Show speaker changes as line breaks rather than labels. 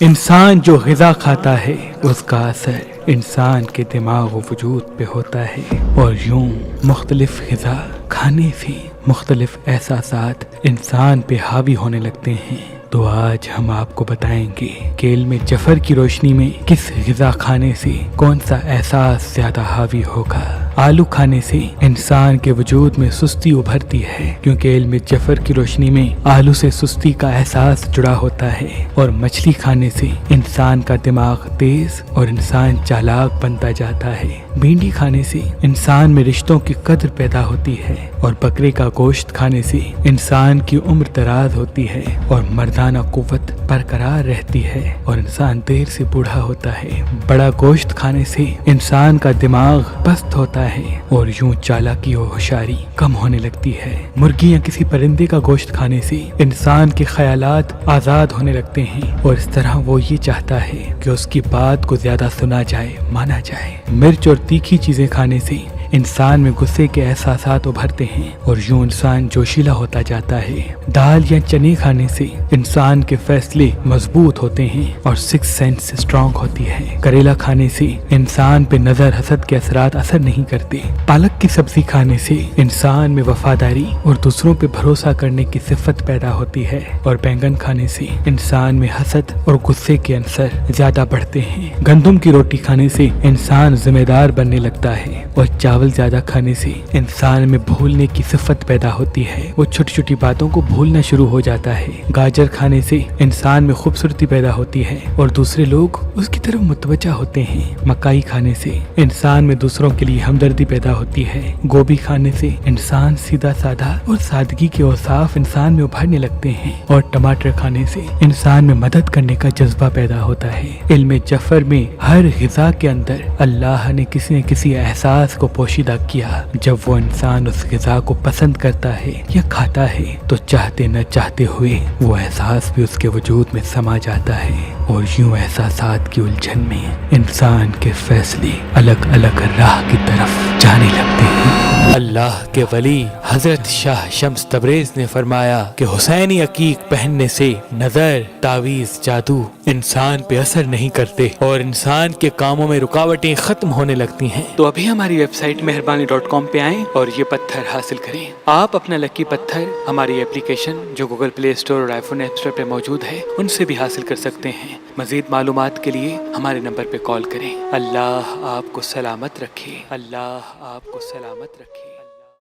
انسان جو غذا کھاتا ہے اس کا اثر انسان کے دماغ و وجود پہ ہوتا ہے، اور یوں مختلف غذا کھانے سے مختلف احساسات انسان پہ حاوی ہونے لگتے ہیں۔ تو آج ہم آپ کو بتائیں گے کہ علم جفر کی روشنی میں کس غذا کھانے سے کون سا احساس زیادہ حاوی ہوگا۔ آلو کھانے سے انسان کے وجود میں سستی ابھرتی ہے، کیونکہ علم جفر کی روشنی میں آلو سے سستی کا احساس جڑا ہوتا ہے، اور مچھلی کھانے سے انسان کا دماغ تیز اور انسان چالاک بنتا جاتا ہے۔ بھنڈی کھانے سے انسان میں رشتوں کی قدر پیدا ہوتی ہے، اور بکرے کا گوشت کھانے سے انسان کی عمر دراز ہوتی ہے اور مردانہ قوت برقرار رہتی ہے، اور انسان دیر سے بوڑھا ہوتا ہے۔ بڑا گوشت کھانے سے انسان کا دماغ پست ہوتا ہے اور یوں چالاکی و ہوشیاری کم ہونے لگتی ہے۔ مرغی یا کسی پرندے کا گوشت کھانے سے انسان کے خیالات آزاد ہونے لگتے ہیں، اور اس طرح وہ یہ چاہتا ہے کہ اس کی بات کو زیادہ سنا جائے، مانا جائے۔ مرچ اور تیکھی چیزیں کھانے سے انسان میں غصے کے احساسات ابھرتے ہیں، اور یوں انسان جوشیلا ہوتا جاتا ہے۔ دال یا چنے کھانے سے انسان کے فیصلے مضبوط ہوتے ہیں اور سکس سینس اسٹرانگ ہوتی ہے۔ کریلا کھانے سے انسان پہ نظر حسد کے اثرات اثر نہیں کرتے۔ پالک کی سبزی کھانے سے انسان میں وفاداری اور دوسروں پہ بھروسہ کرنے کی صفت پیدا ہوتی ہے، اور بینگن کھانے سے انسان میں حسد اور غصے کے عنصر زیادہ بڑھتے ہیں۔ گندم کی روٹی کھانے سے انسان ذمہ دار بننے لگتا ہے، اور چاول زیادہ کھانے سے انسان میں بھولنے کی صفت پیدا ہوتی ہے، وہ چھوٹی چھوٹی باتوں کو بھولنا شروع ہو جاتا ہے۔ گاجر کھانے سے انسان میں خوبصورتی پیدا ہوتی ہے اور دوسرے لوگ اس کی طرف متوجہ ہوتے ہیں۔ مکائی کھانے سے انسان میں دوسروں کے لیے ہمدردی پیدا ہوتی ہے۔ گوبھی کھانے سے انسان سیدھا سادہ اور سادگی کے اوصاف انسان میں ابھرنے لگتے ہیں، اور ٹماٹر کھانے سے انسان میں مدد کرنے کا جذبہ پیدا ہوتا ہے۔ علم جفر میں ہر غذا کے اندر اللہ نے کسی نہ کسی احساس کو پوشیدہ کیا۔ جب وہ انسان اس غذا کو پسند کرتا ہے یا کھاتا ہے تو چاہتے نہ چاہتے ہوئے وہ احساس بھی اس کے وجود میں سما جاتا ہے، اور یوں احساسات کی الجھن میں انسان کے فیصلے الگ الگ راہ کی طرف جانے لگتے ہیں۔ اللہ کے ولی حضرت شاہ شمس تبریز نے فرمایا کہ حسینی عقیق پہننے سے نظر، تعویذ، جادو انسان پہ اثر نہیں کرتے، اور انسان کے کاموں میں رکاوٹیں ختم ہونے لگتی ہیں۔ تو ابھی ہماری ویب سائٹ مہربانی.com پہ آئیں اور یہ پتھر حاصل کریں۔ آپ اپنا لکی پتھر ہماری اپلیکیشن جو گوگل پلے اسٹور اور آئی فون ایپ اسٹور پہ موجود ہے ان سے بھی حاصل کر سکتے ہیں۔ مزید معلومات کے لیے ہمارے نمبر پہ کال کریں۔ اللہ آپ کو سلامت رکھے، اللہ آپ کو سلامت رکھے۔